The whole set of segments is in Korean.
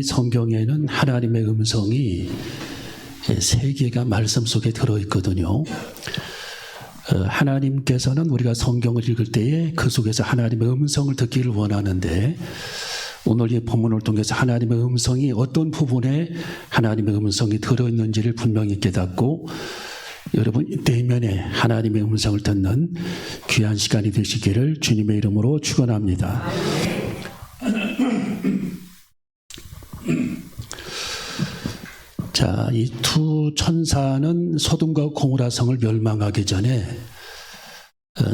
성경에는 하나님의 음성이 세 개가 말씀 속에 들어있거든요. 하나님께서는 우리가 성경을 읽을 때에 그 속에서 하나님의 음성을 듣기를 원하는데, 오늘 이 본문을 통해서 하나님의 음성이 어떤 부분에 하나님의 음성이 들어있는지를 분명히 깨닫고, 여러분 내면에 하나님의 음성을 듣는 귀한 시간이 되시기를 주님의 이름으로 축원합니다. 자, 이 두 천사는 소돔과 고모라 성을 멸망하기 전에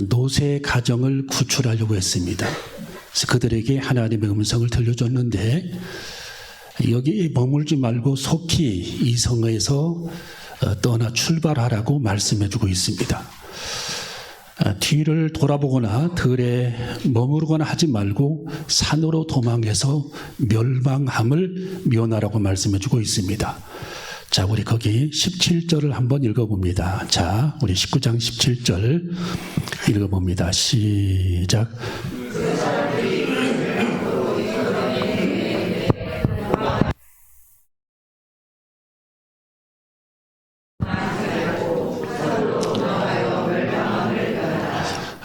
노세 가정을 구출하려고 했습니다. 그래서 그들에게 하나님의 음성을 들려줬는데, 여기 머물지 말고 속히 이 성에서 떠나 출발하라고 말씀해주고 있습니다. 뒤를 돌아보거나 들에 머무르거나 하지 말고 산으로 도망해서 멸망함을 면하라고 말씀해주고 있습니다. 자, 우리 거기 17절을 한번 읽어봅니다. 자, 우리 19장 17절 읽어봅니다. 시작.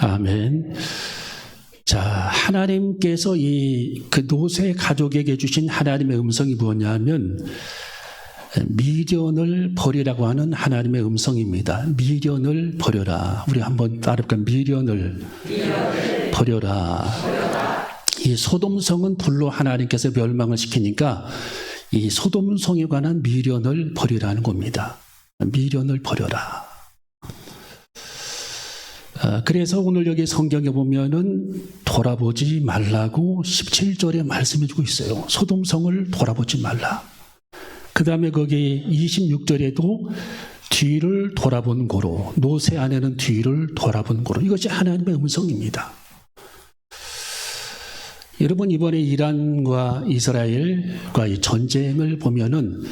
아멘. 자, 하나님께서 그 노세 가족에게 주신 하나님의 음성이 뭐냐면 미련을 버리라고 하는 하나님의 음성입니다. 미련을 버려라. 우리 한번 따라해볼까요? 미련을 버려라. 이 소돔성은 불로 하나님께서 멸망을 시키니까 이 소돔성에 관한 미련을 버리라는 겁니다. 미련을 버려라. 그래서 오늘 여기 성경에 보면은 돌아보지 말라고 17절에 말씀해주고 있어요. 소돔성을 돌아보지 말라. 그 다음에 거기 26절에도 뒤를 돌아본 고로, 노새 안에는 뒤를 돌아본 고로, 이것이 하나님의 음성입니다. 여러분, 이번에 이란과 이스라엘과 이 전쟁을 보면은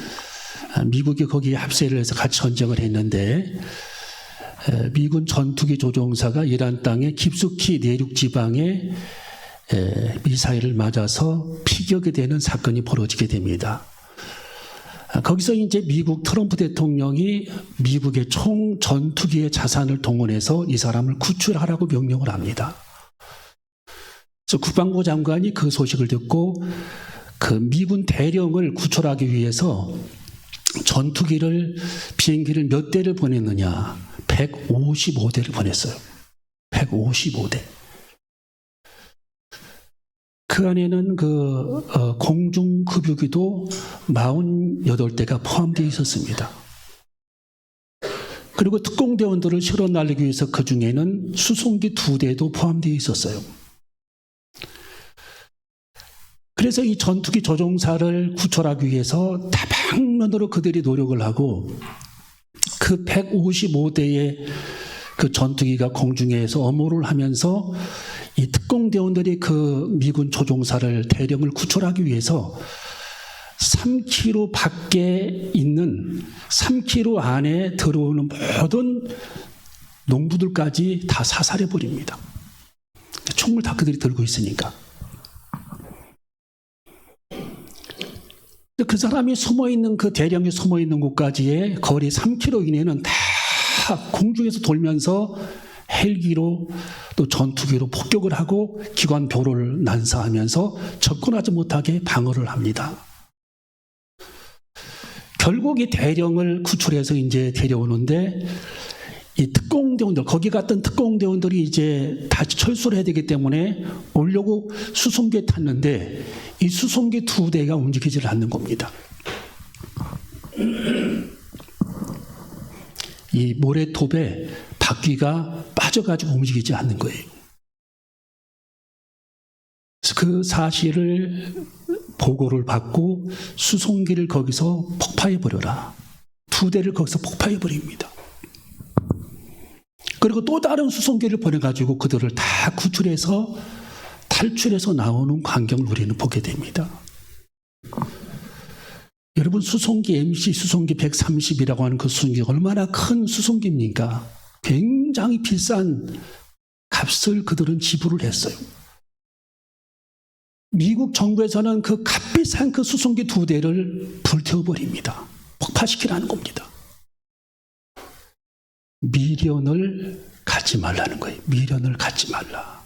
미국이 거기에 합세를 해서 같이 전쟁을 했는데, 미군 전투기 조종사가 이란 땅에 깊숙이 내륙 지방에 미사일을 맞아서 피격이 되는 사건이 벌어지게 됩니다. 거기서 이제 미국 트럼프 대통령이 미국의 총 전투기의 자산을 동원해서 이 사람을 구출하라고 명령을 합니다. 그래서 국방부 장관이 그 소식을 듣고 그 미군 대령을 구출하기 위해서 비행기를 몇 대를 보냈느냐? 155대를 보냈어요. 155대. 그 안에는 공중급유기도 48대가 포함되어 있었습니다. 그리고 특공대원들을 실어 날리기 위해서 그 중에는 수송기 2대도 포함되어 있었어요. 그래서 이 전투기 조종사를 구출하기 위해서 다방면으로 그들이 노력을 하고, 그 155대의 그 전투기가 공중에서 엄호를 하면서 이 특공대원들이 그 미군 조종사를 대령을 구출하기 위해서 3km 밖에 있는 3km 안에 들어오는 모든 농부들까지 다 사살해버립니다. 총을 다 그들이 들고 있으니까. 그 사람이 숨어있는, 그 대령이 숨어있는 곳까지의 거리 3km 이내는 다 공중에서 돌면서 헬기로 또 전투기로 폭격을 하고 기관표를 난사하면서 접근하지 못하게 방어를 합니다. 결국 이 대령을 구출해서 이제 데려오는데, 이 특공대원들, 거기 갔던 특공대원들이 이제 다시 철수를 해야 되기 때문에 오려고 수송기에 탔는데, 이 수송기 2대가 움직이질 않는 겁니다. 이 모래톱에 바퀴가 빠져가지고 움직이지 않는 거예요. 그 사실을 보고를 받고 수송기를 거기서 폭파해버려라. 2대를 거기서 폭파해버립니다. 그리고 또 다른 수송기를 보내가지고 그들을 다 구출해서 탈출해서 나오는 광경을 우리는 보게 됩니다. 여러분, 수송기 MC 수송기 130이라고 하는 그 수송기가 얼마나 큰 수송기입니까? 굉장히 비싼 값을 그들은 지불을 했어요. 미국 정부에서는 그 값비싼 그 수송기 2대를 불태워버립니다. 폭파시키라는 겁니다. 미련을 갖지 말라는 거예요. 미련을 갖지 말라.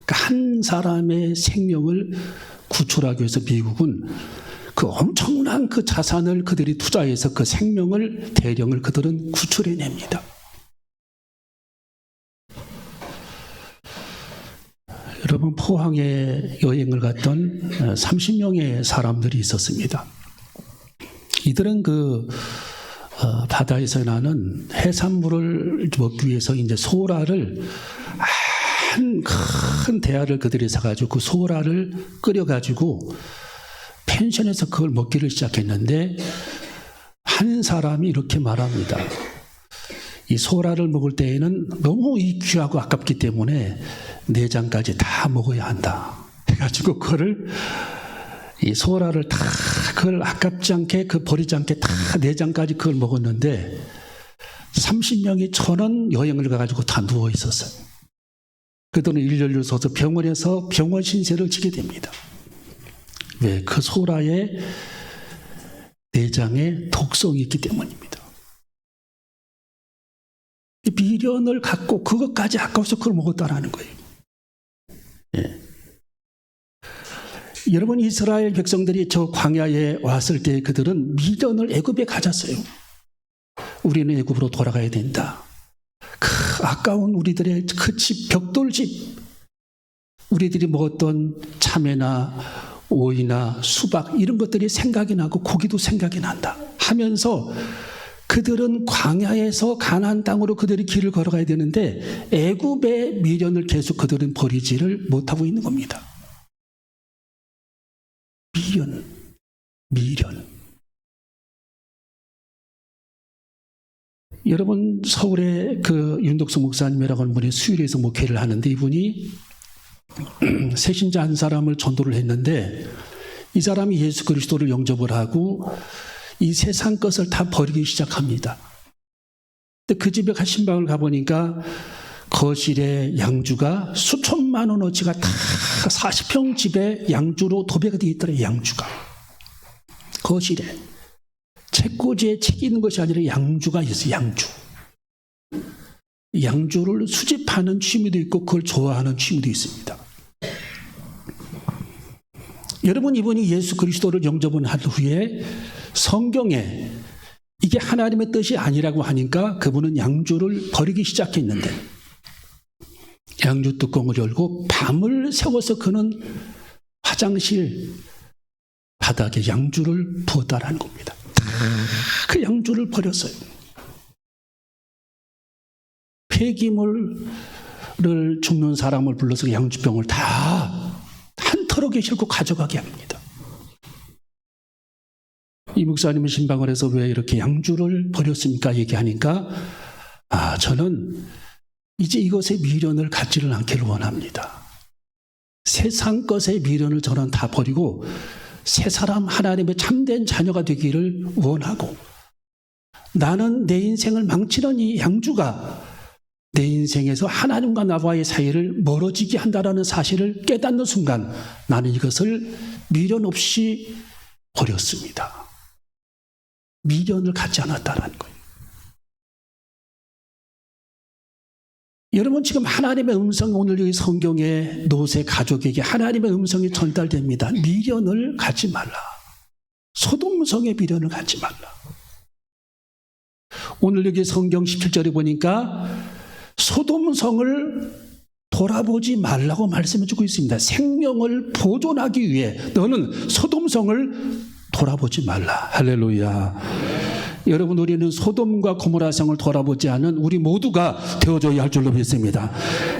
그러니까 한 사람의 생명을 구출하기 위해서 미국은 그 엄청난 그 자산을 그들이 투자해서 그 생명을, 대령을 그들은 구출해냅니다. 여러분, 포항에 여행을 갔던 30명의 사람들이 있었습니다. 이들은 그 바다에서 나는 해산물을 먹기 위해서 이제 소라를 한 큰 대야를 그들이 사가지고 그 소라를 끓여가지고 펜션에서 그걸 먹기를 시작했는데 한 사람이 이렇게 말합니다. 이 소라를 먹을 때에는 너무 귀하고 아깝기 때문에 내장까지 다 먹어야 한다. 해가지고 그거를 이 소라를 다 그걸 아깝지 않게 그 버리지 않게 다 내장까지 그걸 먹었는데 30명이 전원 여행을 가가지고 다 누워 있었어요. 그들은 일렬로 서서 병원에서 병원 신세를 지게 됩니다. 왜? 그 소라의 내장에 독성이 있기 때문입니다. 미련을 갖고 그것까지 아까워서 그걸 먹었다라는 거예요. 예. 여러분, 이스라엘 백성들이 저 광야에 왔을 때 그들은 미련을 애굽에 가졌어요. 우리는 애굽으로 돌아가야 된다. 그 아까운 우리들의 그 집, 벽돌집, 우리들이 먹었던 참외나 오이나 수박 이런 것들이 생각이 나고 고기도 생각이 난다 하면서 그들은 광야에서 가나안 땅으로 그들이 길을 걸어가야 되는데 애굽의 미련을 계속 그들은 버리지를 못하고 있는 겁니다. 미련. 여러분, 서울에 그 윤덕수 목사님이라고 하는 분이 수요일에서 목회를 하는데 이분이 새신자 한 사람을 전도를 했는데 이 사람이 예수 그리스도를 영접을 하고 이 세상 것을 다 버리기 시작합니다. 근데 그 집에 신방을 가보니까 거실에 양주가 수천만 원어치가 다 40평 집에 양주로 도배가 되어 있더래요. 양주가 거실에 책꽂이에 책이 있는 것이 아니라 양주가 있어요. 양주를 수집하는 취미도 있고 그걸 좋아하는 취미도 있습니다. 여러분, 이분이 예수 그리스도를 영접한 후에 성경에 이게 하나님의 뜻이 아니라고 하니까 그분은 양주를 버리기 시작했는데 양주 뚜껑을 열고 밤을 새워서 그는 화장실 바닥에 양주를 부었다라는 겁니다. 그 양주를 버렸어요. 폐기물을 죽는 사람을 불러서 양주병을 다 한 트럭에 싣고 가져가게 합니다. 이 목사님은 신방을 해서 왜 이렇게 양주를 버렸습니까? 얘기하니까 저는 이제 이것에 미련을 갖지를 않기를 원합니다. 세상 것의 미련을 저는 다 버리고 새 사람 하나님의 참된 자녀가 되기를 원하고 나는 내 인생을 망치는 이 양주가 내 인생에서 하나님과 나와의 사이를 멀어지게 한다는 사실을 깨닫는 순간 나는 이것을 미련 없이 버렸습니다. 미련을 갖지 않았다는 거예요. 여러분, 지금 하나님의 음성, 오늘 여기 성경에 노새 가족에게 하나님의 음성이 전달됩니다. 미련을 갖지 말라. 소돔성의 미련을 갖지 말라. 오늘 여기 성경 17절에 보니까 소돔성을 돌아보지 말라고 말씀해주고 있습니다. 생명을 보존하기 위해 너는 소돔성을 돌아보지 말라. 할렐루야. 여러분, 우리는 소돔과 고모라성을 돌아보지 않은 우리 모두가 되어줘야 할 줄로 믿습니다.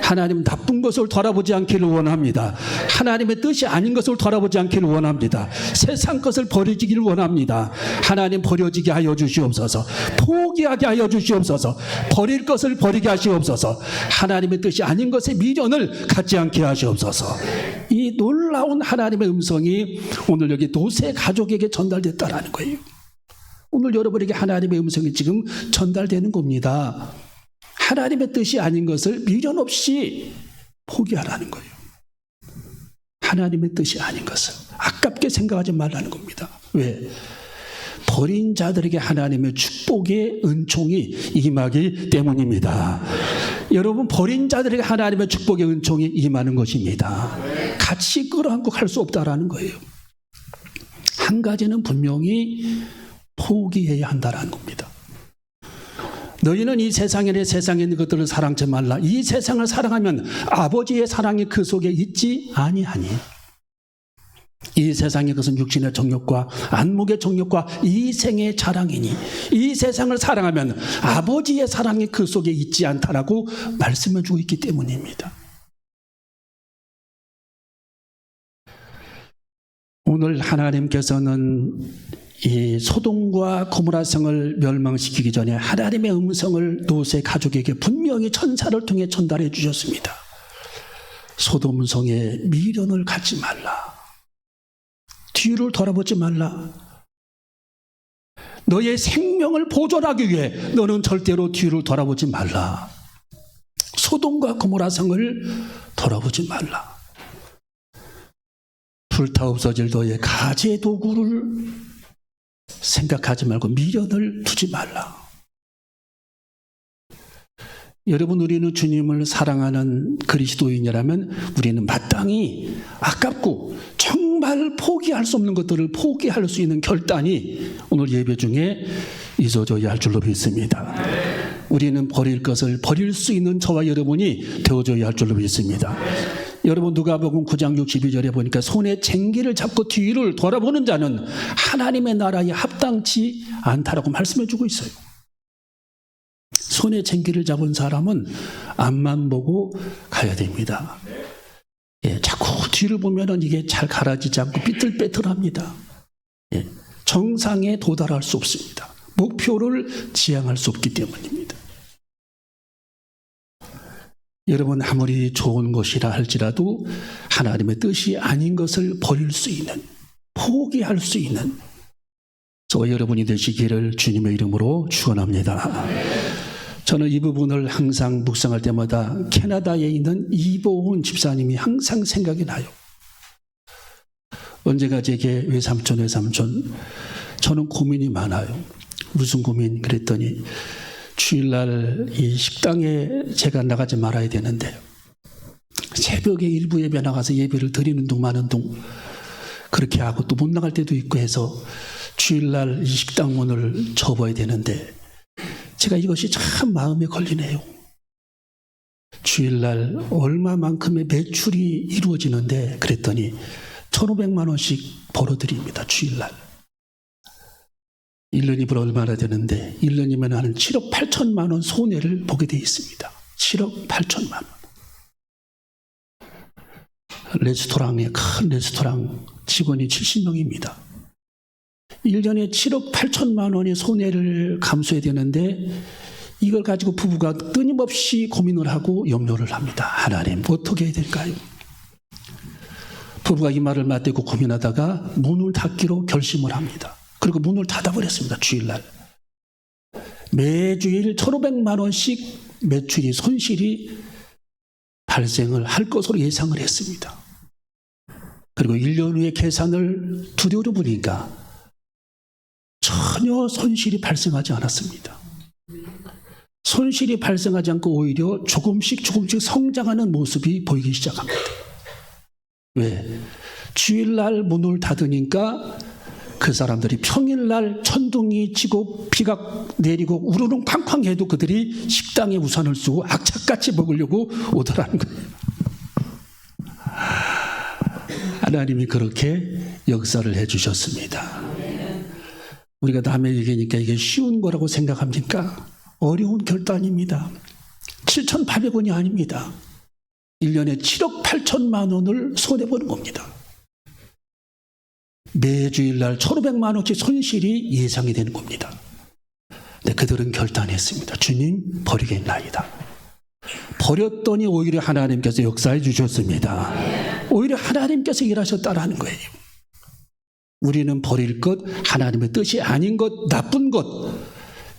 하나님 나쁜 것을 돌아보지 않기를 원합니다. 하나님의 뜻이 아닌 것을 돌아보지 않기를 원합니다. 세상 것을 버리기를 원합니다. 하나님 버려지게 하여 주시옵소서. 포기하게 하여 주시옵소서. 버릴 것을 버리게 하시옵소서. 하나님의 뜻이 아닌 것에 미련을 갖지 않게 하시옵소서. 이 놀라운 하나님의 음성이 오늘 여기 노새 가족에게 전달됐다라는 거예요. 오늘 여러분에게 하나님의 음성이 지금 전달되는 겁니다. 하나님의 뜻이 아닌 것을 미련 없이 포기하라는 거예요. 하나님의 뜻이 아닌 것을 아깝게 생각하지 말라는 겁니다. 왜? 버린 자들에게 하나님의 축복의 은총이 임하기 때문입니다. 여러분, 버린 자들에게 하나님의 축복의 은총이 임하는 것입니다. 같이 끌어안고 갈 수 없다라는 거예요. 한 가지는 분명히 포기해야 한다라는 겁니다. 너희는 이 세상에 있는 것들을 사랑하지 말라. 이 세상을 사랑하면 아버지의 사랑이 그 속에 있지 아니하니. 이 세상의 것은 육신의 정욕과 안목의 정욕과 이생의 자랑이니 이 세상을 사랑하면 아버지의 사랑이 그 속에 있지 않다라고 말씀해 주고 있기 때문입니다. 오늘 하나님께서는 이 소돔과 고모라 성을 멸망시키기 전에 하나님의 음성을 롯의 가족에게 분명히 천사를 통해 전달해 주셨습니다. 소돔 성에 미련을 갖지 말라. 뒤를 돌아보지 말라. 너의 생명을 보존하기 위해 너는 절대로 뒤를 돌아보지 말라. 소돔과 고모라 성을 돌아보지 말라. 불타 없어질 너의 가재 도구를 생각하지 말고 미련을 두지 말라. 여러분, 우리는 주님을 사랑하는 그리스도인이라면 우리는 마땅히 아깝고 정말 포기할 수 없는 것들을 포기할 수 있는 결단이 오늘 예배 중에 있어져야 할 줄로 믿습니다. 우리는 버릴 것을 버릴 수 있는 저와 여러분이 되어져야 할 줄로 믿습니다. 여러분, 누가복음 9장 62절에 보니까 손에 쟁기를 잡고 뒤를 돌아보는 자는 하나님의 나라에 합당치 않다라고 말씀해 주고 있어요. 손에 쟁기를 잡은 사람은 앞만 보고 가야 됩니다. 자꾸 뒤를 보면은 이게 잘 가라지지 않고 삐뚤빼뚤합니다. 정상에 도달할 수 없습니다. 목표를 지향할 수 없기 때문입니다. 여러분, 아무리 좋은 것이라 할지라도 하나님의 뜻이 아닌 것을 버릴 수 있는, 포기할 수 있는 저와 여러분이 되시기를 주님의 이름으로 축원합니다. 저는 이 부분을 항상 묵상할 때마다 캐나다에 있는 이보훈 집사님이 항상 생각이 나요. 언제가 제게 외삼촌 저는 고민이 많아요. 무슨 고민? 그랬더니 주일날 이 식당에 제가 나가지 말아야 되는데 새벽에 일부 예배 나가서 예배를 드리는 둥 마는 둥 그렇게 하고 또 못 나갈 때도 있고 해서 주일날 이 식당 문을 접어야 되는데 제가 이것이 참 마음에 걸리네요. 주일날 얼마만큼의 매출이 이루어지는데 그랬더니 1,500만 원씩 벌어드립니다. 주일날. 1년이면 얼마나 되는데 1년이면 한 7억 8천만 원 손해를 보게 되어 있습니다. 7억 8천만 원. 레스토랑에 큰 레스토랑 직원이 70명입니다. 1년에 7억 8천만 원의 손해를 감수해야 되는데 이걸 가지고 부부가 끊임없이 고민을 하고 염려를 합니다. 하나님, 어떻게 해야 될까요? 부부가 이 말을 맞대고 고민하다가 문을 닫기로 결심을 합니다. 그리고 문을 닫아버렸습니다. 주일날. 매주일 1,500만 원씩 매출이 손실이 발생을 할 것으로 예상을 했습니다. 그리고 1년 후에 계산을 두드려 보니까 전혀 손실이 발생하지 않았습니다. 손실이 발생하지 않고 오히려 조금씩 성장하는 모습이 보이기 시작합니다. 왜? 주일날 문을 닫으니까 그 사람들이 평일날 천둥이 치고 비가 내리고 우르릉 쾅쾅 해도 그들이 식당에 우산을 쓰고 악착같이 먹으려고 오더라는 거예요. 하나님이 그렇게 역사를 해주셨습니다. 우리가 남의 얘기니까 이게 쉬운 거라고 생각합니까? 어려운 결단입니다. 7,800원이 아닙니다. 1년에 7억 8천만 원을 손해보는 겁니다. 매주일날 1,500만 원씩 손실이 예상이 되는 겁니다. 근데 그들은 결단했습니다. 주님, 버리겠나이다. 버렸더니 오히려 하나님께서 역사해 주셨습니다. 오히려 하나님께서 일하셨다라는 거예요. 우리는 버릴 것, 하나님의 뜻이 아닌 것, 나쁜 것,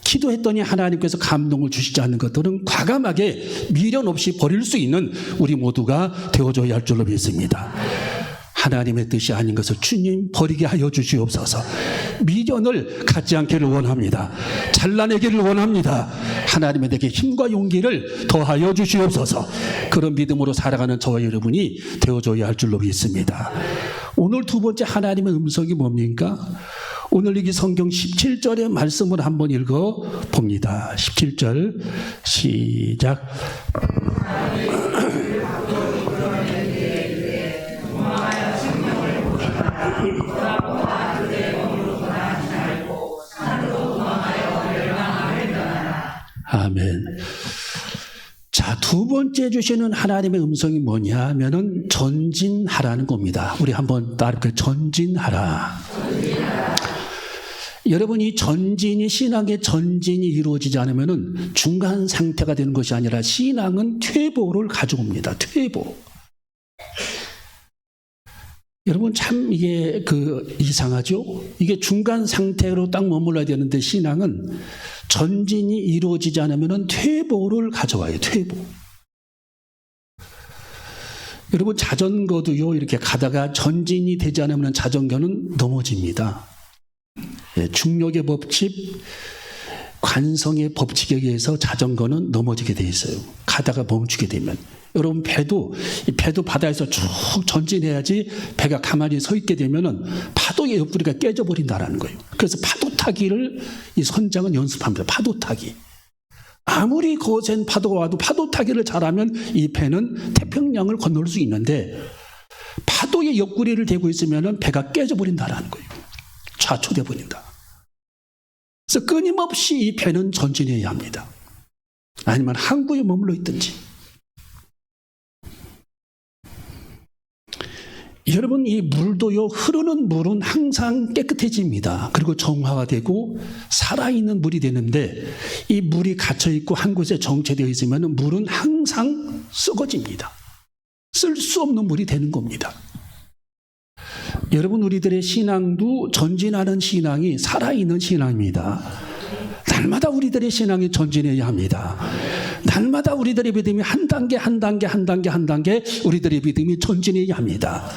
기도했더니 하나님께서 감동을 주시지 않는 것들은 과감하게 미련 없이 버릴 수 있는 우리 모두가 되어줘야 할 줄로 믿습니다. 하나님의 뜻이 아닌 것을 주님 버리게 하여 주시옵소서. 미련을 갖지 않기를 원합니다. 잘라내기를 원합니다. 하나님의 내게 힘과 용기를 더하여 주시옵소서. 그런 믿음으로 살아가는 저와 여러분이 되어줘야 할 줄로 믿습니다. 오늘 두 번째 하나님의 음성이 뭡니까? 오늘 여기 성경 17절의 말씀을 한번 읽어봅니다. 17절 시작. 아멘. 자, 두 번째 주시는 하나님의 음성이 뭐냐 하면은 전진하라는 겁니다. 우리 한번 따라할까요? 전진하라. 여러분이 전진이, 신앙의 전진이 이루어지지 않으면은 중간 상태가 되는 것이 아니라 신앙은 퇴보를 가져옵니다. 퇴보. 여러분 참 이게 이상하죠? 이게 중간 상태로 딱 머물러야 되는데 신앙은 전진이 이루어지지 않으면 퇴보를 가져와요. 퇴보. 여러분 자전거도요, 이렇게 가다가 전진이 되지 않으면 자전거는 넘어집니다. 중력의 법칙, 관성의 법칙에 의해서 자전거는 넘어지게 돼 있어요. 가다가 멈추게 되면. 여러분 배도 바다에서 쭉 전진해야지 배가 가만히 서 있게 되면은 파도의 옆구리가 깨져버린다라는 거예요. 그래서 파도 타기를 이 선장은 연습합니다. 파도 타기. 아무리 거센 파도가 와도 파도 타기를 잘하면 이 배는 태평양을 건널 수 있는데 파도의 옆구리를 대고 있으면은 배가 깨져버린다라는 거예요. 좌초돼 버린다. 그래서 끊임없이 이 배는 전진해야 합니다. 아니면 항구에 머물러 있든지. 여러분 이 물도요, 흐르는 물은 항상 깨끗해집니다. 그리고 정화가 되고 살아있는 물이 되는데 이 물이 갇혀있고 한 곳에 정체되어 있으면 물은 항상 썩어집니다. 쓸 수 없는 물이 되는 겁니다. 여러분 우리들의 신앙도 전진하는 신앙이 살아있는 신앙입니다. 날마다 우리들의 신앙이 전진해야 합니다. 날마다 우리들의 믿음이 한 단계 우리들의 믿음이 전진해야 합니다.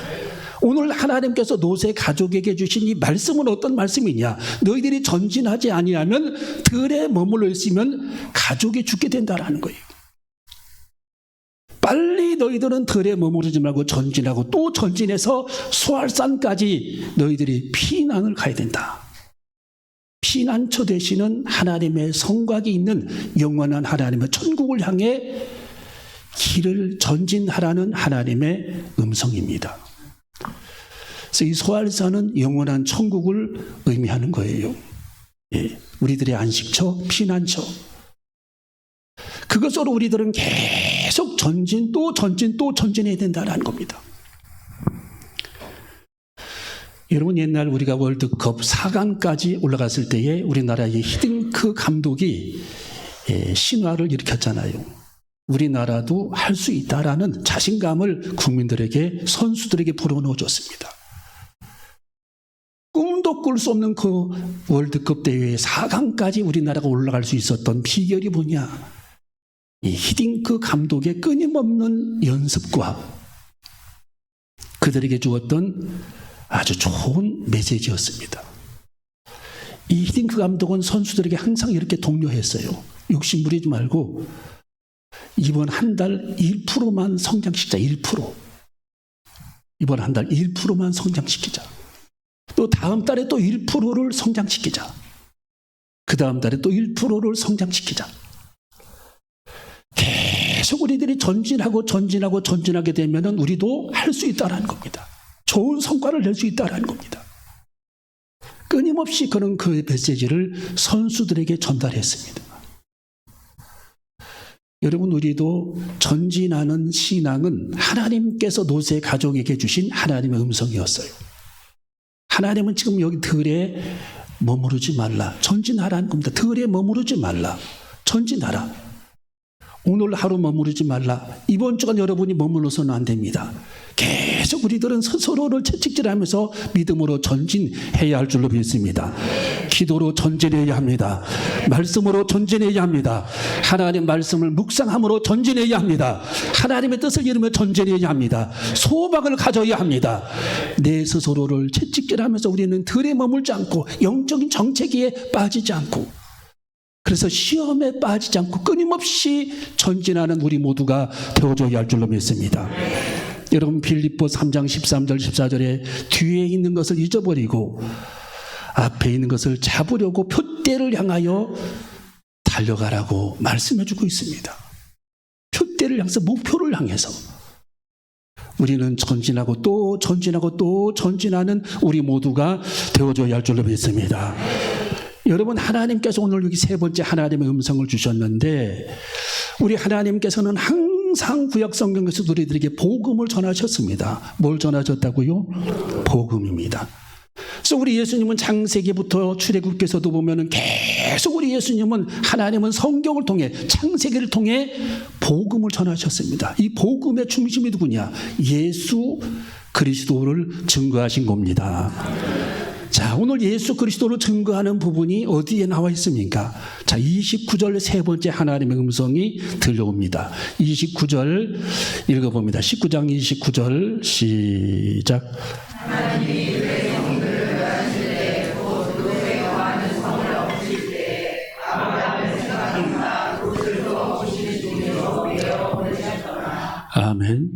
오늘 하나님께서 노새 가족에게 주신 이 말씀은 어떤 말씀이냐? 너희들이 전진하지 아니하면 들에 머물러 있으면 가족이 죽게 된다라는 거예요. 빨리 너희들은 들에 머무르지 말고 전진하고 또 전진해서 수알산까지 너희들이 피난을 가야 된다. 피난처 되시는 하나님의 성곽이 있는 영원한 하나님의 천국을 향해 길을 전진하라는 하나님의 음성입니다. 그래서 이 소알산은 영원한 천국을 의미하는 거예요. 예, 우리들의 안식처, 피난처. 그것으로 우리들은 계속 전진 또 전진해야 된다는 겁니다. 여러분 옛날 우리가 월드컵 4강까지 올라갔을 때에 우리나라의 히딩크 감독이 신화를 일으켰잖아요. 우리나라도 할 수 있다라는 자신감을 국민들에게, 선수들에게 불어넣어줬습니다. 꿈도 꿀 수 없는 그 월드컵 대회에 4강까지 우리나라가 올라갈 수 있었던 비결이 뭐냐? 이 히딩크 감독의 끊임없는 연습과 그들에게 주었던 아주 좋은 메시지였습니다. 이 히딩크 감독은 선수들에게 항상 이렇게 독려했어요. 욕심 부리지 말고 이번 한 달 1%만 성장시키자. 1%. 이번 한 달 1%만 성장시키자. 또 다음 달에 또 1%를 성장시키자. 그 다음 달에 또 1%를 성장시키자. 계속 우리들이 전진하게 되면 우리도 할 수 있다는 겁니다. 좋은 성과를 낼 수 있다는 겁니다. 끊임없이 그런 그 메시지를 선수들에게 전달했습니다. 여러분 우리도 전진하는 신앙은 하나님께서 노새 가족에게 주신 하나님의 음성이었어요. 하나님은 지금 여기 들에 머무르지 말라. 전진하라는 겁니다. 들에 머무르지 말라. 전진하라. 오늘 하루 머무르지 말라. 이번 주간 여러분이 머물러서는 안 됩니다. 계속 우리들은 서로를 채찍질하면서 믿음으로 전진해야 할 줄로 믿습니다. 기도로 전진해야 합니다. 말씀으로 전진해야 합니다. 하나님 말씀을 묵상함으로 전진해야 합니다. 하나님의 뜻을 이루며 전진해야 합니다. 소망을 가져야 합니다. 내 스스로를 채찍질하면서 우리는 들에 머물지 않고 영적인 정체기에 빠지지 않고, 그래서 시험에 빠지지 않고 끊임없이 전진하는 우리 모두가 되어줘야 할 줄로 믿습니다. 여러분, 빌립보 3장 13절 14절에 뒤에 있는 것을 잊어버리고 앞에 있는 것을 잡으려고 표대를 향하여 달려가라고 말씀해주고 있습니다. 표대를 향해서, 목표를 향해서 우리는 전진하고 또 전진하고 또 전진하는 우리 모두가 되어줘야 할 줄로 믿습니다. 여러분, 하나님께서 오늘 여기 세 번째 하나님의 음성을 주셨는데, 우리 하나님께서는 항상 구약 성경에서 우리들에게 복음을 전하셨습니다. 뭘 전하셨다고요? 복음입니다. 그래서 우리 예수님은 창세기부터 출애굽기에서도 보면은 계속 우리 예수님은, 하나님은 성경을 통해, 창세기를 통해 복음을 전하셨습니다. 이 복음의 중심이 누구냐? 예수 그리스도를 증거하신 겁니다. 자, 오늘 예수 그리스도를 증거하는 부분이 어디에 나와 있습니까? 자, 29절 세 번째 하나님의 음성이 들려옵니다. 29절 읽어봅니다. 19장 29절 시작. 하나님이 내 성들을 가실 때 곧 노새 거하는 성을 엎으실 때 아브라함의 생각보다 그것을 엎으시는 중에서 되어 보내셨더라. 아멘.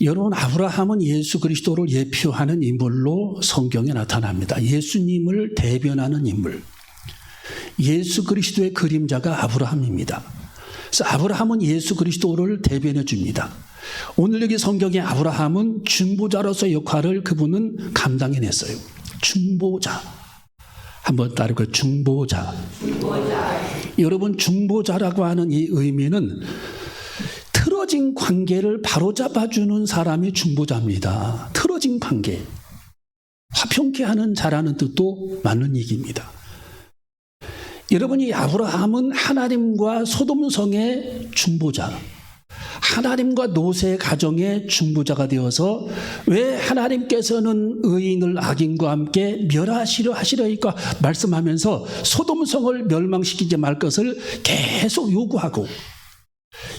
여러분, 아브라함은 예수 그리스도를 예표하는 인물로 성경에 나타납니다. 예수님을 대변하는 인물. 예수 그리스도의 그림자가 아브라함입니다. 그래서 아브라함은 예수 그리스도를 대변해 줍니다. 오늘 여기 성경에 아브라함은 중보자로서의 역할을 그분은 감당해냈어요. 중보자. 한번 따르고, 중보자. 여러분, 중보자라고 하는 이 의미는 틀어진 관계를 바로잡아주는 사람이 중보자입니다. 틀어진 관계. 화평케 하는 자라는 뜻도 맞는 얘기입니다. 여러분이, 아브라함은 하나님과 소돔성의 중보자, 하나님과 롯의 가정의 중보자가 되어서, 왜 하나님께서는 의인을 악인과 함께 멸하시려 하시려니까 말씀하면서 소돔성을 멸망시키지 말 것을 계속 요구하고,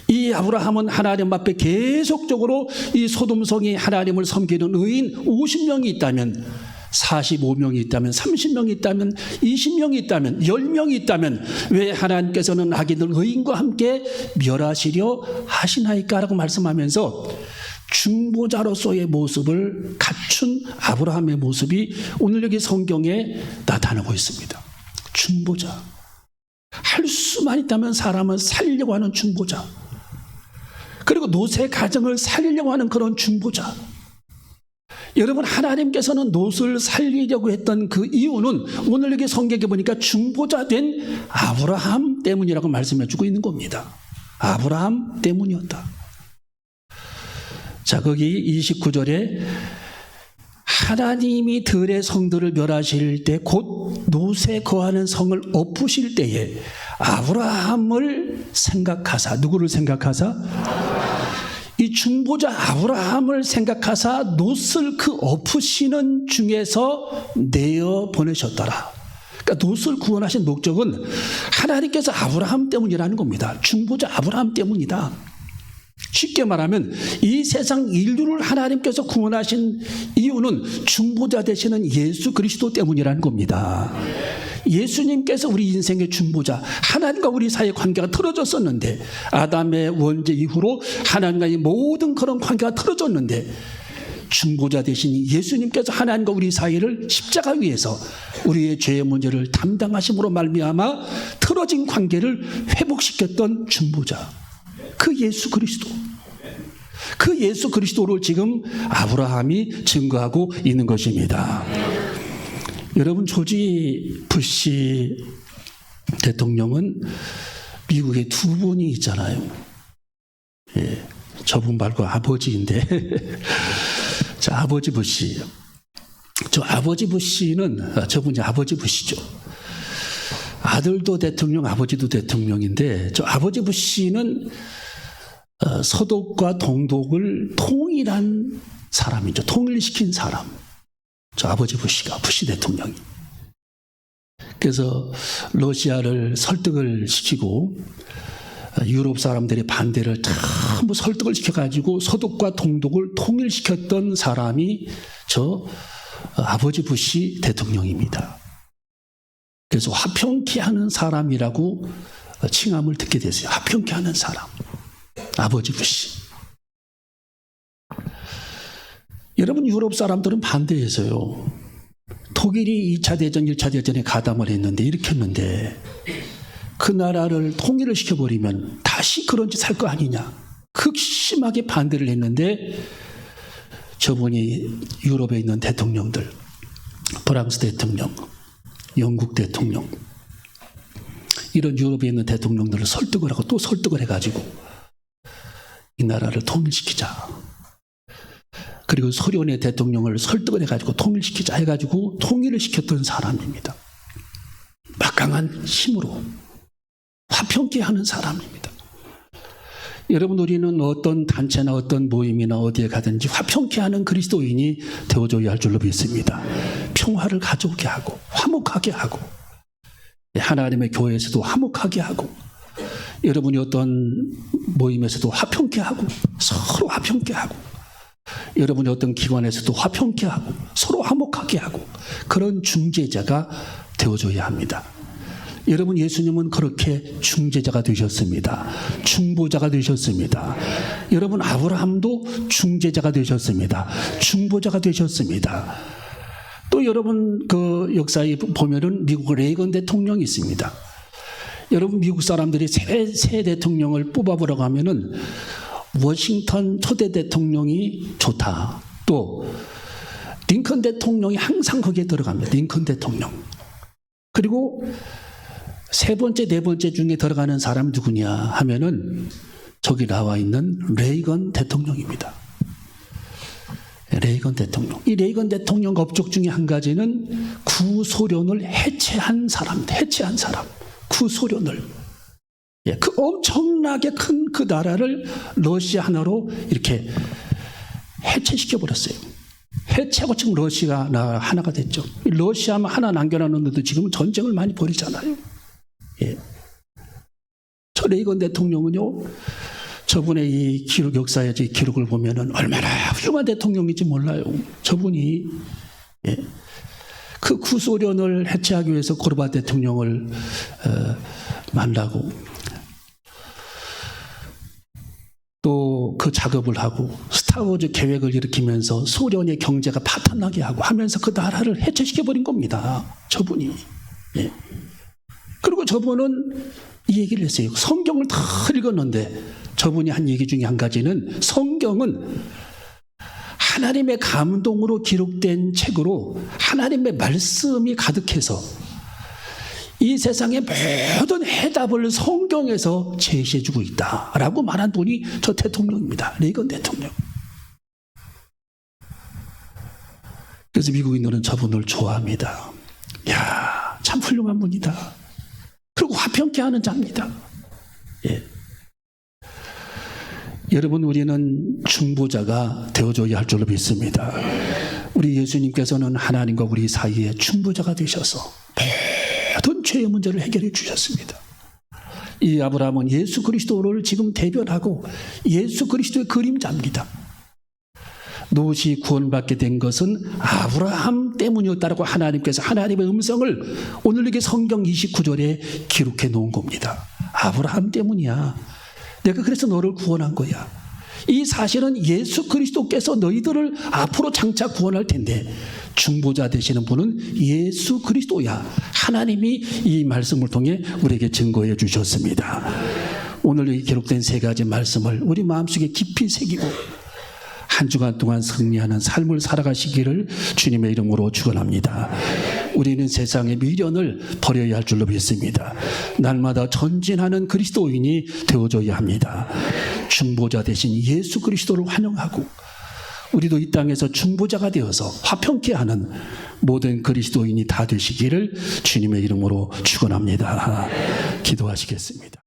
이 아브라함은 하나님 앞에 계속적으로 이 소돔성이 하나님을 섬기는 의인 50명이 있다면, 45명이 있다면, 30명이 있다면, 20명이 있다면, 10명이 있다면 왜 하나님께서는 악인을 의인과 함께 멸하시려 하시나이까? 라고 말씀하면서 중보자로서의 모습을 갖춘 아브라함의 모습이 오늘 여기 성경에 나타나고 있습니다. 중보자. 할 수만 있다면 사람은 살려고 하는 중보자. 그리고 롯의 가정을 살리려고 하는 그런 중보자. 여러분, 하나님께서는 롯을 살리려고 했던 그 이유는 오늘 여기 성경에 보니까 중보자 된 아브라함 때문이라고 말씀해 주고 있는 겁니다. 아브라함 때문이었다. 자, 거기 29절에 하나님이 들의 성들을 멸하실 때 곧 롯에 거하는 성을 엎으실 때에 아브라함을 생각하사, 누구를 생각하사? 이 중보자 아브라함을 생각하사 롯을 그 엎으시는 중에서 내어 보내셨더라. 그러니까 롯을 구원하신 목적은 하나님께서 아브라함 때문이라는 겁니다. 중보자 아브라함 때문이다. 쉽게 말하면 이 세상 인류를 하나님께서 구원하신 이유는 중보자 되시는 예수 그리스도 때문이라는 겁니다. 예수님께서 우리 인생의 중보자, 하나님과 우리 사이의 관계가 틀어졌었는데, 아담의 원죄 이후로 하나님과의 모든 그런 관계가 틀어졌는데, 중보자 되신 예수님께서 하나님과 우리 사이를 십자가 위에서 우리의 죄의 문제를 담당하심으로 말미암아 틀어진 관계를 회복시켰던 중보자, 그 예수 그리스도, 그 예수 그리스도를 지금 아브라함이 증거하고 있는 것입니다. 여러분, 조지 부시 대통령은 미국에 두 분이 있잖아요. 예, 저분 말고 아버지인데 자, 아버지 부시. 저 아버지 부시는, 저분이 아버지 부시죠. 아들도 대통령, 아버지도 대통령인데 저 아버지 부시는 서독과 동독을 통일한 사람이죠. 통일시킨 사람. 저 아버지 부시 대통령이. 그래서 러시아를 설득을 시키고 유럽 사람들의 반대를 전부 설득을 시켜가지고 서독과 동독을 통일시켰던 사람이 저 아버지 부시 대통령입니다. 그래서 화평케 하는 사람이라고 칭함을 듣게 됐어요. 화평케 하는 사람. 아버지 부시. 여러분, 유럽 사람들은 반대해서요. 독일이 2차 대전, 1차 대전에 가담을 했는데, 일으켰는데, 그 나라를 통일을 시켜버리면 다시 그런 짓 할 거 아니냐. 극심하게 반대를 했는데, 저분이 유럽에 있는 대통령들, 프랑스 대통령, 영국 대통령, 이런 유럽에 있는 대통령들을 설득을 하고 또 설득을 해가지고 이 나라를 통일시키자. 그리고 소련의 대통령을 설득을 해가지고 통일시키자 해가지고 통일을 시켰던 사람입니다. 막강한 힘으로 화평케 하는 사람입니다. 여러분, 우리는 어떤 단체나 어떤 모임이나 어디에 가든지 화평케 하는 그리스도인이 되어줘야 할 줄로 믿습니다. 평화를 가져오게 하고 화목하게 하고 하나님의 교회에서도 화목하게 하고 여러분이 어떤 모임에서도 화평케 하고 서로 화평케 하고 여러분이 어떤 기관에서도 화평케 하고 서로 화목하게 하고 그런 중재자가 되어줘야 합니다. 여러분, 예수님은 그렇게 중재자가 되셨습니다. 중보자가 되셨습니다. 여러분, 아브라함도 중재자가 되셨습니다. 중보자가 되셨습니다. 또 여러분, 그 역사에 보면은 미국 레이건 대통령이 있습니다. 여러분, 미국 사람들이 새 대통령을 뽑아보려고 하면은 워싱턴 초대 대통령이 좋다. 또 링컨 대통령이 항상 거기에 들어갑니다. 링컨 대통령. 그리고 세 번째, 네 번째 중에 들어가는 사람 누구냐 하면은 저기 나와 있는 레이건 대통령입니다. 레이건 대통령. 이 레이건 대통령 업적 중에 한 가지는 구소련을 해체한 사람. 구소련을. 그 엄청나게 큰 그 나라를 러시아 하나로 이렇게 해체시켜버렸어요. 해체하고 지금 러시아가 하나가 됐죠. 러시아만 하나 남겨놨는데도 지금 전쟁을 많이 벌이잖아요. 예. 저 레이건 대통령은요, 저분의 이 기록, 역사의 기록을 보면은 얼마나 훌륭한 대통령인지 몰라요. 저분이, 예. 그 구소련을 해체하기 위해서 고르바 대통령을 만나고 또 그 작업을 하고 스타워즈 계획을 일으키면서 소련의 경제가 파탄나게 하고 하면서 그 나라를 해체시켜버린 겁니다. 저분이. 예. 그리고 저분은 이 얘기를 했어요. 성경을 다 읽었는데 저분이 한 얘기 중에 한 가지는 성경은 하나님의 감동으로 기록된 책으로 하나님의 말씀이 가득해서 이 세상의 모든 해답을 성경에서 제시해주고 있다라고 말한 분이 저 대통령입니다. 레이건 대통령. 그래서 미국인들은 저분을 좋아합니다. 이야, 참 훌륭한 분이다. 그리고 화평케 하는 자입니다. 예. 여러분, 우리는 중보자가 되어줘야 할 줄로 믿습니다. 우리 예수님께서는 하나님과 우리 사이에 중보자가 되셔서 모든 죄의 문제를 해결해 주셨습니다. 이 아브라함은 예수 그리스도를 지금 대변하고 예수 그리스도의 그림자입니다. 롯이 구원받게 된 것은 아브라함 때문이었다라고 하나님께서 하나님의 음성을 오늘 이렇게 성경 29절에 기록해 놓은 겁니다. 아브라함 때문이야. 내가 그래서 너를 구원한 거야. 이 사실은 예수 그리스도께서 너희들을 앞으로 장차 구원할 텐데 중보자 되시는 분은 예수 그리스도야. 하나님이 이 말씀을 통해 우리에게 증거해 주셨습니다. 오늘 기록된 세 가지 말씀을 우리 마음속에 깊이 새기고 한 주간 동안 승리하는 삶을 살아가시기를 주님의 이름으로 축원합니다. 우리는 세상의 미련을 버려야 할 줄로 믿습니다. 날마다 전진하는 그리스도인이 되어줘야 합니다. 중보자 대신 예수 그리스도를 환영하고 우리도 이 땅에서 중보자가 되어서 화평케 하는 모든 그리스도인이 다 되시기를 주님의 이름으로 축원합니다. 기도하시겠습니다.